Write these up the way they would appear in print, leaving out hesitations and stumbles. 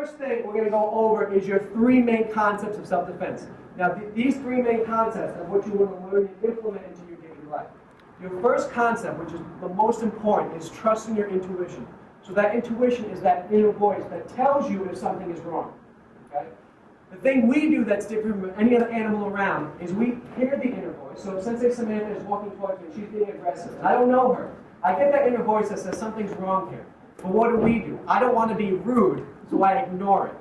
first thing we're going to go over is your three main concepts of self-defense. Now, these three main concepts are what you want to learn and implement into your daily life. Your first concept, which is the most important, is trusting your intuition. So that intuition is that inner voice that tells you if something is wrong. Okay? The thing we do that's different from any other animal around is we hear the inner voice. So if Sensei Samantha is walking towards me and she's being aggressive, and I don't know her, I get that inner voice that says something's wrong here. But what do? I don't want to be rude, so I ignore it.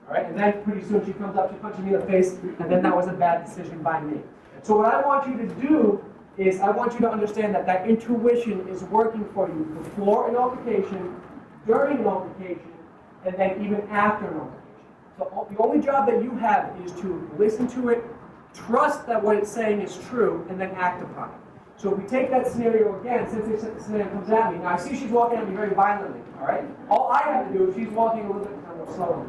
All right? And then pretty soon she comes up, she punches me in the face, and then that was a bad decision by me. So what I want you to do is I want you to understand that that intuition is working for you before an altercation, during an altercation, and then even after an altercation. So the only job that you have is to listen to it, trust that what it's saying is true, and then act upon it. So if we take that scenario again, since Samantha comes at me, now I see she's walking at me very violently, all right? All I have to do is she's walking a little bit slower.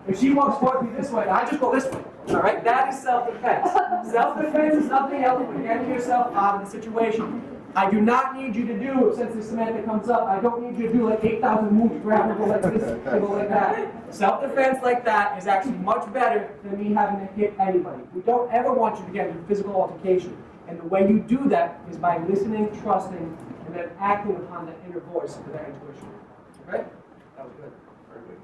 If she walks towards me this way, I just go this way, all right? That is self-defense. Self-defense is nothing else but getting yourself out of the situation. I do not need you to do, since Samantha comes up, I don't need you to do like 8,000 moves, grab her, go like this, and go like that. Self-defense like that is actually much better than me having to hit anybody. We don't ever want you to get into physical altercation. And the way you do that is by listening, trusting, and then acting upon that inner voice for that intuition. Okay? That was good. Very good.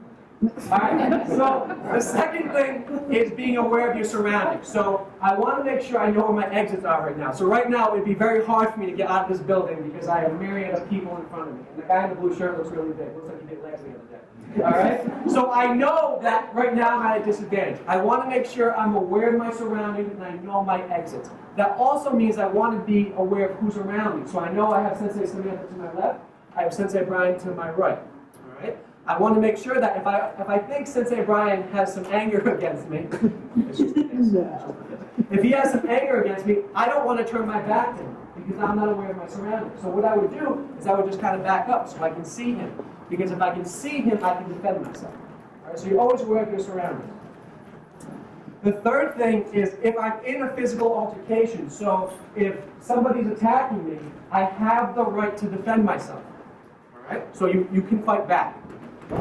All right, so the second thing is being aware of your surroundings. So I want to make sure I know where my exits are right now. So right now it would be very hard for me to get out of this building because I have a myriad of people in front of me. And the guy in the blue shirt looks really big. Looks like he did legs the other day. All right? So I know that right now I'm at a disadvantage. I want to make sure I'm aware of my surroundings and I know my exits. That also means I want to be aware of who's around me. So I know I have Sensei Samantha to my left. I have Sensei Brian to my right. All right? I want to make sure that if I think Sensei Brian has some anger against me, if he has some anger against me, I don't want to turn my back to him because I'm not aware of my surroundings. So what I would do is I would just kind of back up so I can see him. Because if I can see him, I can defend myself. All right, so you're always aware of your surroundings. The third thing is if I'm in a physical altercation, so if somebody's attacking me, I have the right to defend myself. All right? So you can fight back.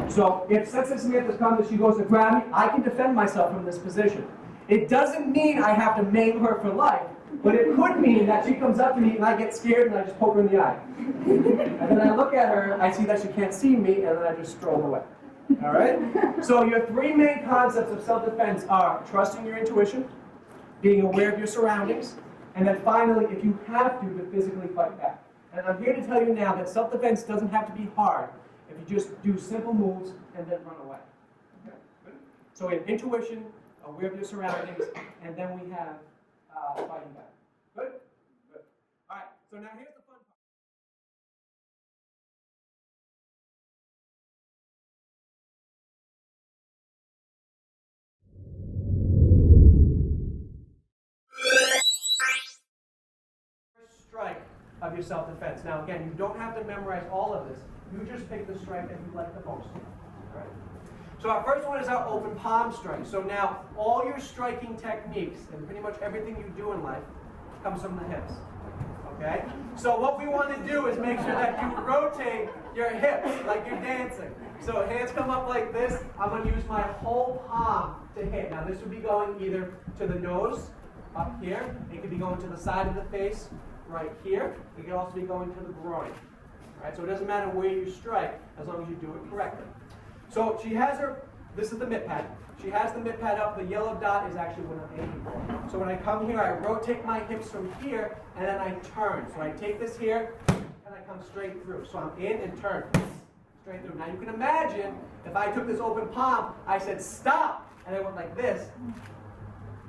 So if Sensei Samantha comes and she goes to grab me, I can defend myself from this position. It doesn't mean I have to maim her for life, but it could mean that she comes up to me and I get scared and I just poke her in the eye. And then I look at her, I see that she can't see me, and then I just stroll away. All right? So your three main concepts of self-defense are trusting your intuition, being aware of your surroundings, and then finally, if you have to physically fight back. And I'm here to tell you now that self-defense doesn't have to be hard if you just do simple moves and then run away. Okay? Good? So we have intuition, aware of your surroundings, and then we have fighting back. Good? Good. All right, so now here's the fun part. Strike of your self-defense. Now again, you don't have to memorize all of this. You just pick the strike that you like the most. All right? So our first one is our open palm strike. So now all your striking techniques and pretty much everything you do in life comes from the hips. Okay? So what we want to do is make sure that you rotate your hips like you're dancing. So hands come up like this. I'm going to use my whole palm to hit. Now this would be going either to the nose, up here. It could be going to the side of the face, right here. It could also be going to the groin. All right? So it doesn't matter where you strike as long as you do it correctly. So she has her, this is the mitt pad. She has the mitt pad up. The yellow dot is actually what I'm aiming for. So when I come here, I rotate my hips from here, and then I turn. So I take this here, and I come straight through. So I'm in and turn. Straight through. Now you can imagine, if I took this open palm, I said stop, and I went like this.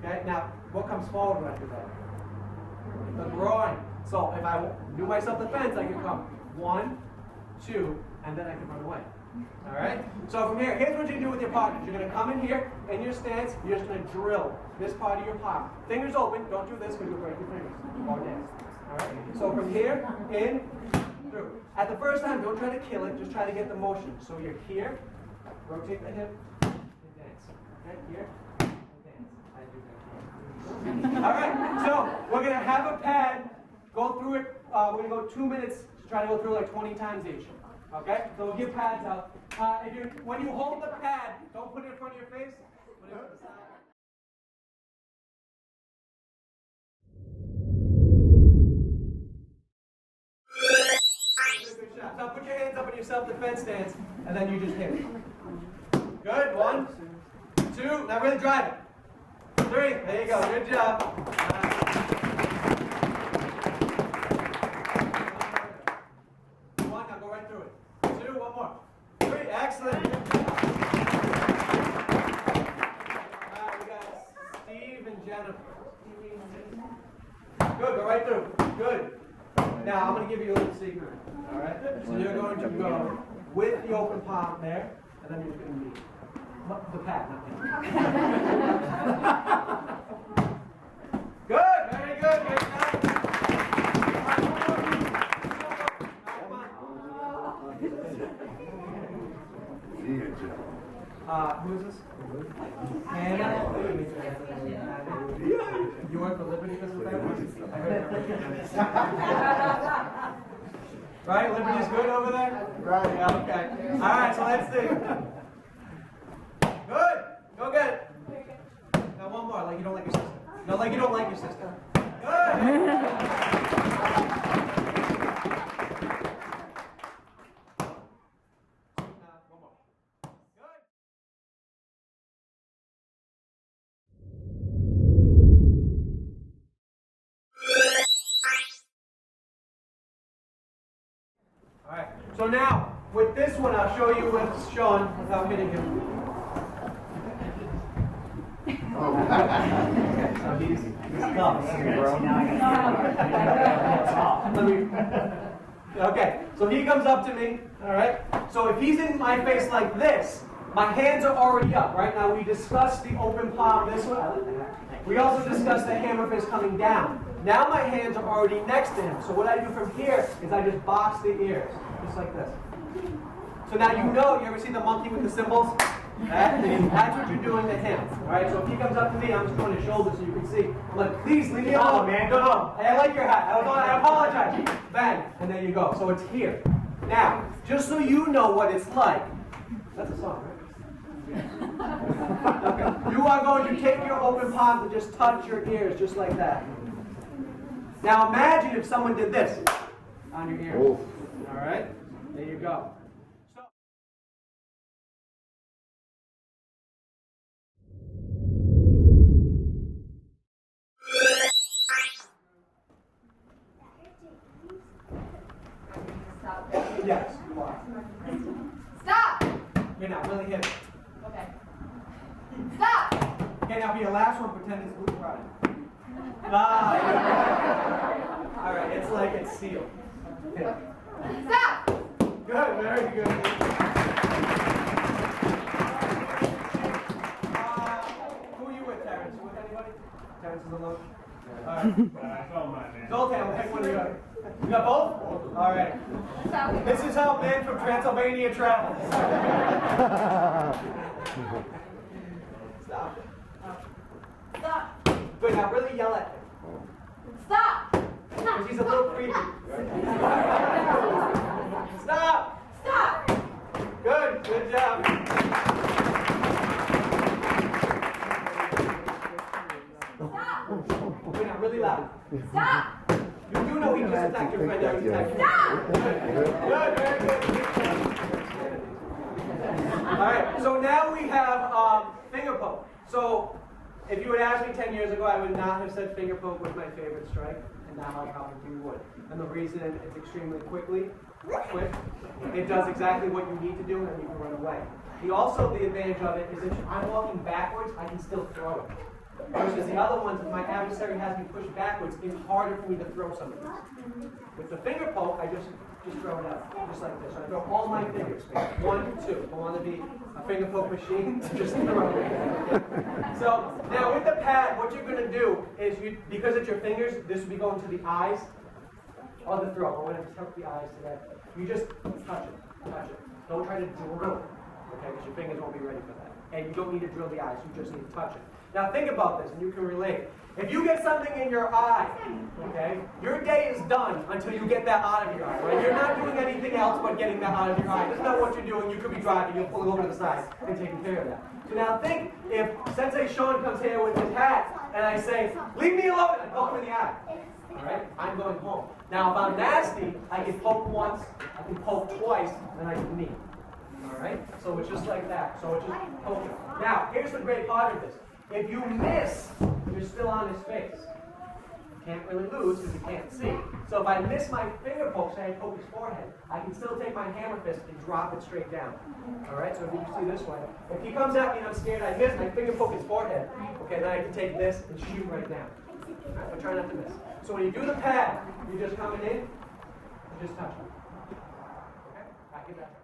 Okay, now what comes forward when I do that? The groin. So if I do my self-defense, I can come 1, 2, and then I can run away. All right? So from here, here's what you do with your partners. You're going to come in here, in your stance, you're just going to drill this part of your palm. Fingers open, don't do this because you'll break your fingers. Or dance. All right? So from here, in, through. At the first time, don't try to kill it, just try to get the motion. So you're here, rotate the hip, and dance. Okay? Here, and dance. I do that. All right, so we're going to have a pad, go through it. We're going to go 2 minutes to try to go through like 20 times each. Okay? So we'll give pads out. When you hold the pad, don't put it in front of your face. Put it to the side. Good shot. Now put your hands up in your self-defense stance, and then you just hit it. Good. 1, 2. Now really drive it. 3. There you go. Good job. 1. Now go right through it. 2. 1 more. 3. Excellent. Good job. All right, we got Steve and Jennifer. Good. Go right through. Good. Now I'm going to give you a little secret. All right. So you're going to go with the open palm there, and then you're just going to leave. The pad, not him. Good, very good, great job. Who is this? Hannah. You work for Liberty because of that? I heard right, Liberty's good over there? Right, yeah, okay. All right, so let's see. Good. Go get it. Now one more, like you don't like your sister. No, like you don't like your sister. Good. Now one more. Good. All right. So now with this one, I'll show you with Sean without hitting him. Okay, so he comes up to me, all right? So if he's in my face like this, my hands are already up, right? Now we discussed the open palm this way. We also discussed the hammer fist coming down. Now my hands are already next to him. So what I do from here is I just box the ears, just like this. So now you know, you ever see the monkey with the cymbals? That's what you're doing to him. Alright, so if he comes up to me, I'm just going his shoulder so you can see. I'm like, please leave me alone, man. No. I like your hat. I apologize. Bang. And there you go. So it's here. Now, just so you know what it's like. That's a song, right? Okay. You are going to take your open palm and just touch your ears just like that. Now imagine if someone did this on your ears. Alright? There you go. Yes, you are. Stop! Okay, now really hit it. Okay. Stop! Okay, now for your last one, pretend it's blue pride. Alright, it's like it's sealed. Hit it. Stop! Good, very good. Who are you with, Terrence? You with anybody? Terrence is alone? Alright. Zoltan, we'll pick one of you. You got both? Alright. This is how men from Transylvania travel. Stop. Stop! Good, now really yell at him. Stop! Because he's a little creepy. Stop! Stop! Good job. Stop! Good, now really loud. Stop! You do know he just attacked your friend. Now he's attacked you. Stop! Good, very good. Alright, so now we have finger poke. So if you had asked me 10 years ago, I would not have said finger poke was my favorite strike, and now I probably would. And the reason it's extremely quick. It does exactly what you need to do, and then you can run away. The advantage of it is if I'm walking backwards, I can still throw it. Versus the other ones, if my adversary has me pushed backwards, it's harder for me to throw something. With the finger poke, I just throw it out, just like this. So I throw all my fingers. 1, 2. I want to be a finger poke machine. Just throw it. So now with the pad, what you're going to do is, because it's your fingers, this will be going to the eyes of the throat. I want to tuck the eyes to that. You just touch it. Don't try to drill it, okay? Because your fingers won't be ready for that. And you don't need to drill the eyes. You just need to touch it. Now think about this, and you can relate. If you get something in your eye, okay, your day is done until you get that out of your eye, right? You're not doing anything else but getting that out of your eye. That's not what you're doing. You could be driving, you're pulling over to the side and taking care of that. So now think if Sensei Sean comes here with his hat, and I say, leave me alone, and I poke him in the eye. All right? I'm going home. Now, if I'm nasty, I can poke once, I can poke twice, and I can knee. All right? So it's just like that. So it's just poking. Now, here's the great part of this. If you miss, you're still on his face. You can't really lose because you can't see. So if I miss my finger poke, say I poke his forehead, I can still take my hammer fist and drop it straight down. All right? So if you see this way, if he comes at me and I'm scared I miss, my finger poke his forehead. Okay, then I can take this and shoot right down. All right, but try not to miss. So when you do the pad, you're just coming in, you just touch him. Okay? Back it back.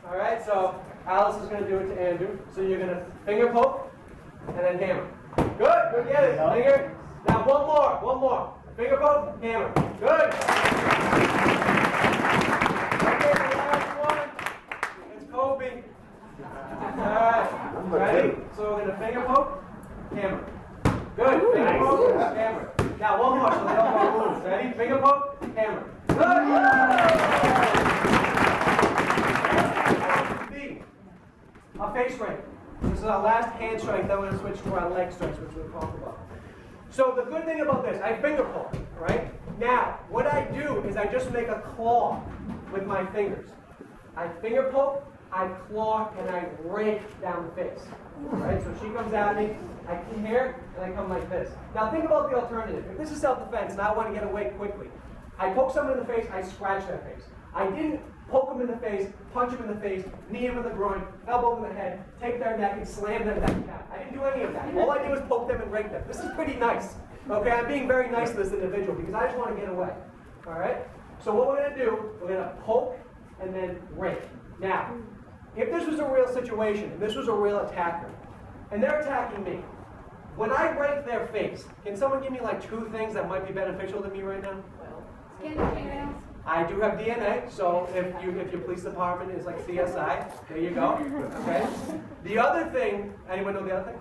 Alright, so Alice is going to do it to Andrew. So you're going to finger poke and then hammer. Good, good, get it. Finger. Now one more. Finger poke, hammer. Good. Okay, the last one. It's Kobe. Alright, ready? So we're going to finger poke, hammer. Good, finger poke, hammer. Now one more so they don't go loose. Ready? Finger poke, hammer. Good. A face strike. This is our last hand strike, then we're going to switch to our leg strikes, which we'll talk about. So the good thing about this, I finger poke, right? Now, what I do is I just make a claw with my fingers. I finger poke, I claw, and I rake down the face. Right? So she comes at me, I come here, and I come like this. Now think about the alternative. If this is self-defense and I want to get away quickly, I poke someone in the face, I scratch their face. I didn't poke him in the face, punch him in the face, knee him in the groin, elbow him in the head, take their neck and slam them back down. I didn't do any of that. All I did was poke them and rake them. This is pretty nice. Okay, I'm being very nice to this individual because I just want to get away. Alright? So what we're going to do, we're going to poke and then rake. Now, if this was a real situation, and this was a real attacker, and they're attacking me, when I rake their face, can someone give me like 2 things that might be beneficial to me right now? Skin and fingernails. I do have DNA, so if your police department is like CSI, there you go. Okay. The other thing, anyone know the other thing?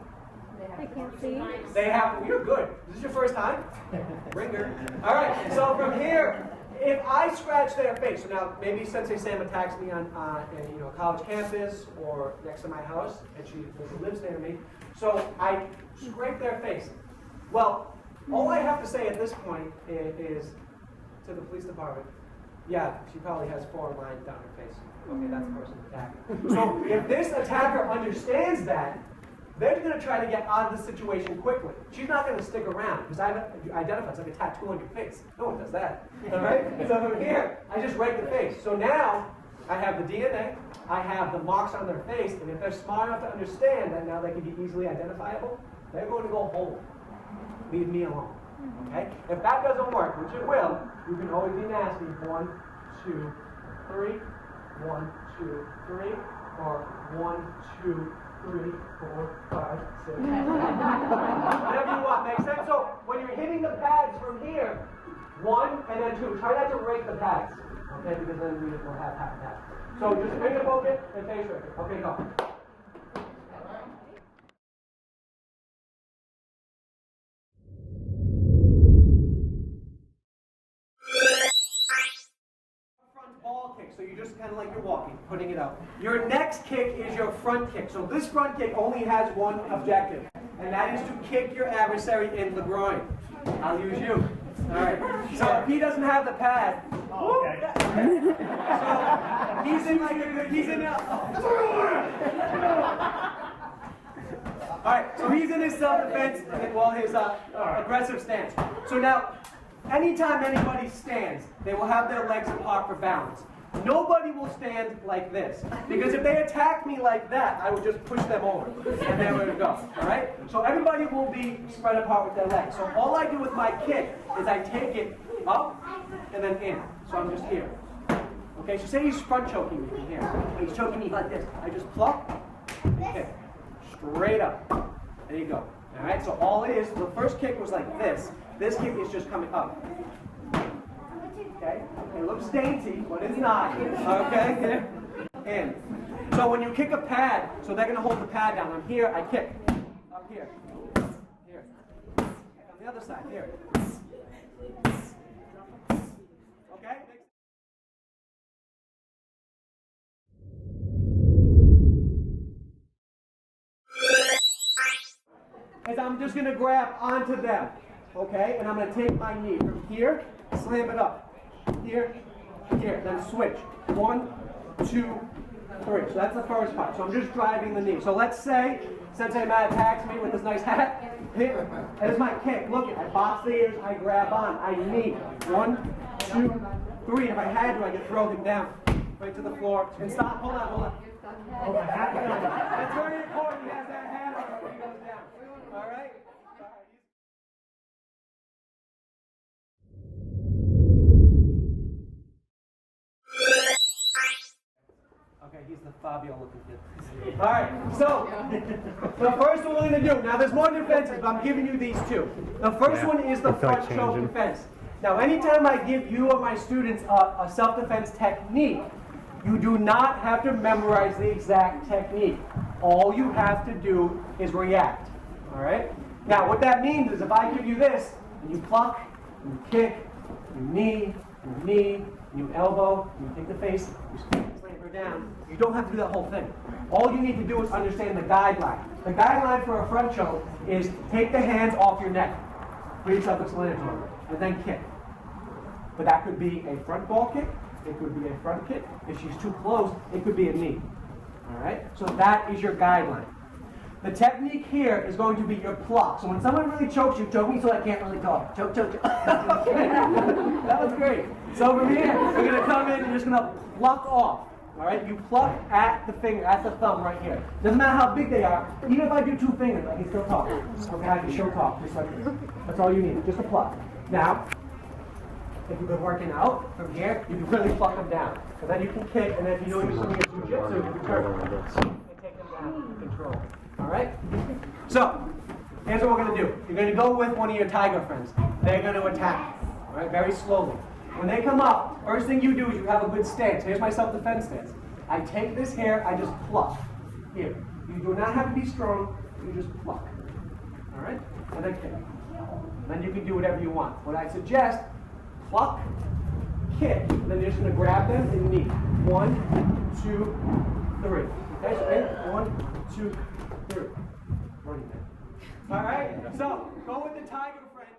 They can't see. They have. You're good. Is this your first time? Ringer. All right. So from here, if I scratch their face, so now maybe Sensei Sam attacks me on a college campus or next to my house, and she lives near me. So I scrape their face. Well, all I have to say at this point is to the police department. Yeah, she probably has 4 lines down her face. Okay, that's the person attacking. So if this attacker understands that, they're going to try to get out of the situation quickly. She's not going to stick around because I've identified it's like a tattoo on your face. No one does that. All right? So from here, I just rake the face. So now I have the DNA, I have the marks on their face, and if they're smart enough to understand that now they can be easily identifiable, they're going to go home. Leave me alone. Okay? If that doesn't work, which it will, you can always be nasty. 1, 2, 3. 1, 2, 3. Or 1, 2, 3, 4, 5, 6. Whatever you want. Makes sense? So when you're hitting the pads from here, 1 and then 2. Try not to rake the pads. Okay? Because then we will have half a pad. So just finger poke it and face rake it. Okay, go. Ball kick, so you just kind of like you're walking, putting it out. Your next kick is your front kick. So this front kick only has one objective, and that is to kick your adversary in the groin. I'll use you. All right. So if he doesn't have the pad, so he's in like a good. He's in. All right. So he's in his self-defense, well, his aggressive stance. So now. Anytime anybody stands, they will have their legs apart for balance. Nobody will stand like this. Because if they attack me like that, I would just push them over. And there we go. Alright? So everybody will be spread apart with their legs. So all I do with my kick is I take it up and then in. So I'm just here. Okay, so say he's front choking me from here. He's choking me like this. I just pluck, kick. Straight up. There you go. All right, so all it is, the first kick was like this. This kick is just coming up. Okay, it looks dainty, but it's not. Okay, in. So when you kick a pad, so they're gonna hold the pad down. I'm here, I kick. Up here, here. On the other side, here. Okay. Is I'm just gonna grab onto them, okay? And I'm gonna take my knee from here, slam it up, here, here, then switch. 1, 2, 3. So that's the first part. So I'm just driving the knee. So let's say Sensei Matt attacks me with this nice hat. Here, there's my kick. Look, I box the ears, I grab on, I knee. 1, 2, 3. If I had to, I could throw him down right to the floor and stop. Hold on, hold on. Oh, my hat. That's very important. He has that hat on when he goes down. All right? Okay, he's the Fabio looking kid. All right, so the first one we're going to do, now there's more defenses, but I'm giving you these two. The first one is the front choke defense. Now, anytime I give you or my students a self-defense technique, you do not have to memorize the exact technique. All you have to do is react. All right? Now, what that means is if I give you this, and you pluck, and you kick, you you elbow, you take the face, you slam her down, you don't have to do that whole thing. All you need to do is understand the guideline. The guideline for a front choke is take the hands off your neck. Pretty self-explanatory. And then kick. But that could be a front ball kick. It could be a front kick. If she's too close, it could be a knee. All right? So that is your guideline. The technique here is going to be your pluck. So when someone really chokes you, choke me so I can't really talk. Choke, choke, choke. That was great. So from here, we're going to come in and you're just going to pluck off. All right? You pluck at the finger, at the thumb right here. Doesn't matter how big they are. Even if I do 2 fingers, I can still talk. Okay, I can show talk, just like this. That's all you need, just a pluck. Now, if you've been working out from here, you can really pluck them down. So then you can kick, and then if you're doing something in jiu-jitsu, you can turn and take them down in control. All right? So, here's what we're going to do. You're going to go with one of your tiger friends. They're going to attack. All right? Very slowly. When they come up, first thing you do is you have a good stance. Here's my self-defense stance. I take this hair, I just pluck. Here. You do not have to be strong. You just pluck. All right? And then kick. And then you can do whatever you want. What I suggest, pluck, kick, and then you're just going to grab them and knee. 1, 2, 3. Okay, so in, 1, 2, 3. Running back. All right, so go with the tiger friend.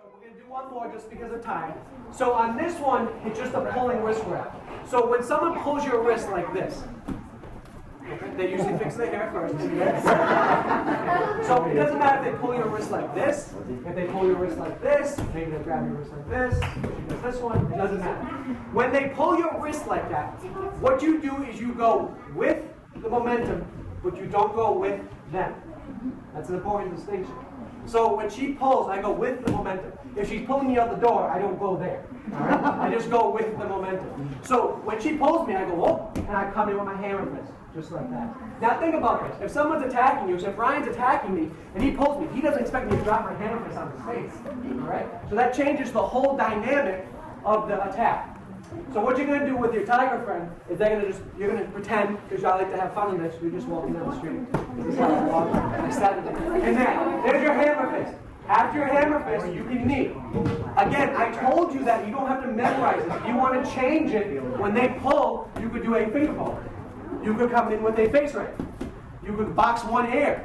We're going to do one more just because of time. So on this one, it's just a pulling wrist grab. So when someone pulls your wrist like this, they usually fix their hair first. So it doesn't matter if they pull your wrist like this, if they pull your wrist like this, maybe they grab your wrist like this, she does this one, it doesn't matter. When they pull your wrist like that, what you do is you go with the momentum, but you don't go with them. That's an important distinction. So when she pulls, I go with the momentum. If she's pulling me out the door, I don't go there. All right? I just go with the momentum. So when she pulls me, I go, whoop, and I come in with my hammer fist, just like that. Now think about this. If someone's attacking you, so if Ryan's attacking me, and he pulls me, he doesn't expect me to drop my hammer fist on his face. All right? So that changes the whole dynamic of the attack. So what you're going to do with your tiger friend is you're going to pretend, because I like to have fun in this, you're just walking down the street. This is how I walk on a Saturday. And then, there's your hammer fist. After your hammer fist, you can knee. Again, I told you that you don't have to memorize it. If you want to change it, when they pull, you could do a finger pull. You could come in with a face right. You could box one ear.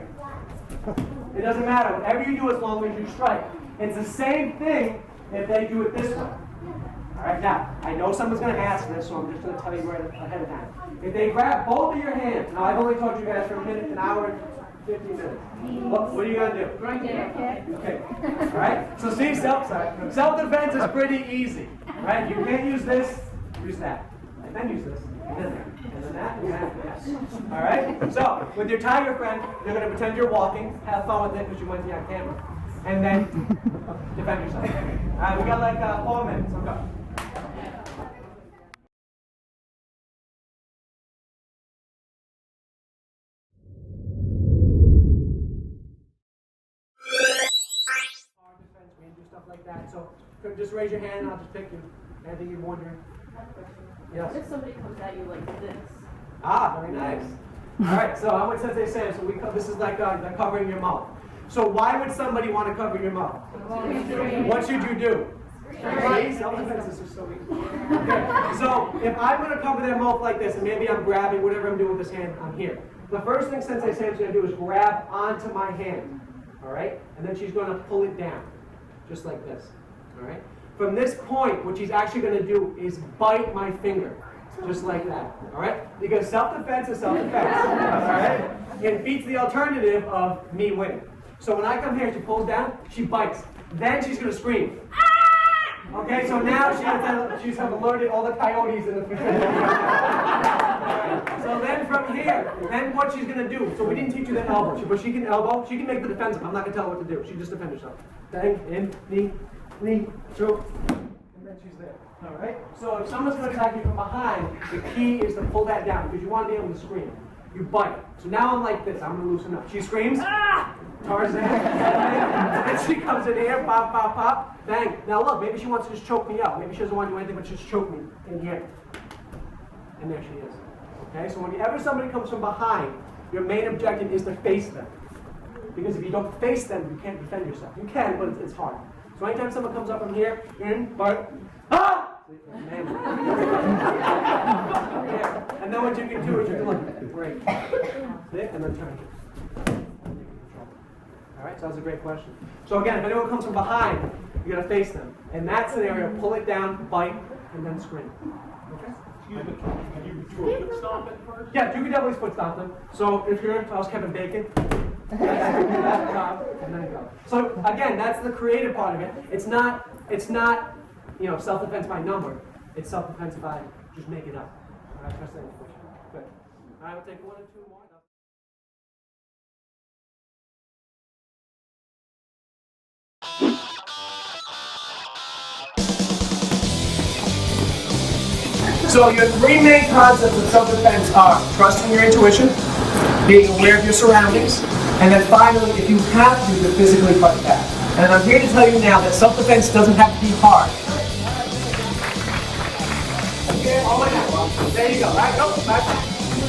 It doesn't matter. Whatever you do as long as you strike. It's the same thing if they do it this way. All right, now, I know someone's going to ask this, so I'm just going to tell you right ahead of time. If they grab both of your hands, now I've only taught you guys for a minute, an hour, and 15 minutes. What are you going to do? Right there. Okay. All right? So see, self-defense is pretty easy. Right? You can't use this, use that. And then use this, and then that. And then that, and that, and that. All right? So, with your tiger friend, you're going to pretend you're walking. Have fun with it because you might be on camera. and then defend yourself. All right, we got like 4 minutes, so go. Defense, we can do stuff like that. So just raise your hand and I'll just pick you. Anything you're wondering? Yes. What if somebody comes at you like this? Ah, very nice. All right, so I'm with Sensei Sam. So this is like covering your mouth. So why would somebody want to cover your mouth? What should you do? Self-defense is so easy. Okay, so if I'm going to cover their mouth like this, and maybe I'm grabbing whatever I'm doing with this hand, I'm here. The first thing Sensei Sam's going to do is grab onto my hand. All right? And then she's going to pull it down, just like this. All right? From this point, what she's actually going to do is bite my finger, just like that. All right? Because self-defense is self-defense. All right? It beats the alternative of me winning. So when I come here, she pulls down, she bites. Then she's going to scream. Okay, so now she's alerted all the coyotes in the vicinity. Right. So then from here, then what she's going to do, so we didn't teach you the elbow, but she can elbow, she can make the defensive. I'm not going to tell her what to do. She just defends herself. Bang, in, knee, through, and then she's there. All right? So if someone's going to attack you from behind, the key is to pull that down because you want to be able to scream. You bite. So now I'm like this. I'm going to loosen up. She screams. Tarzan. And she comes in here, pop, pop, pop, bang. Now look, maybe she wants to just choke me out. Maybe she doesn't want to do anything but just choke me in here. And there she is. Okay, so whenever somebody comes from behind, your main objective is to face them. Because if you don't face them, you can't defend yourself. You can, but it's hard. So anytime someone comes up from here, in, but, ah! And then what you can do is you can look, break. See? And then turn. Alright, so that's a great question. So again, if anyone comes from behind, you gotta face them. In that scenario, pull it down, bite, and then scream. Okay? Excuse me, can you do a foot stomp at first? Yeah, you can definitely foot stomp them. So if I was Kevin Bacon, and then go. So again, that's the creative part of it. It's not self-defense by number. It's self-defense by just make it up. Alright, first thing. Good. Alright, we'll take 1 or 2 more. So your 3 main concepts of self-defense are trusting your intuition, being aware of your surroundings, and then finally, if you have to physically fight back. And I'm here to tell you now that self-defense doesn't have to be hard. Okay, all the way down. There you go. All right, go back.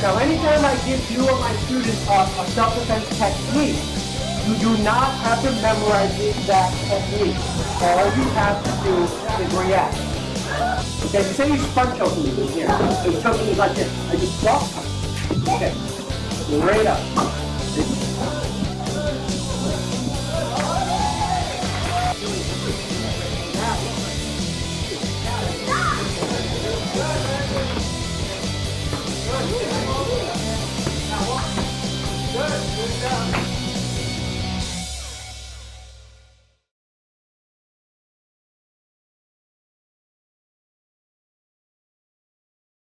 Now, anytime I give you or my students a self-defense technique, you do not have to memorize the exact technique. All you have to do is react. Okay, so say you front choking me in here. So you're choking me like this. I just drop. Okay. Straight up.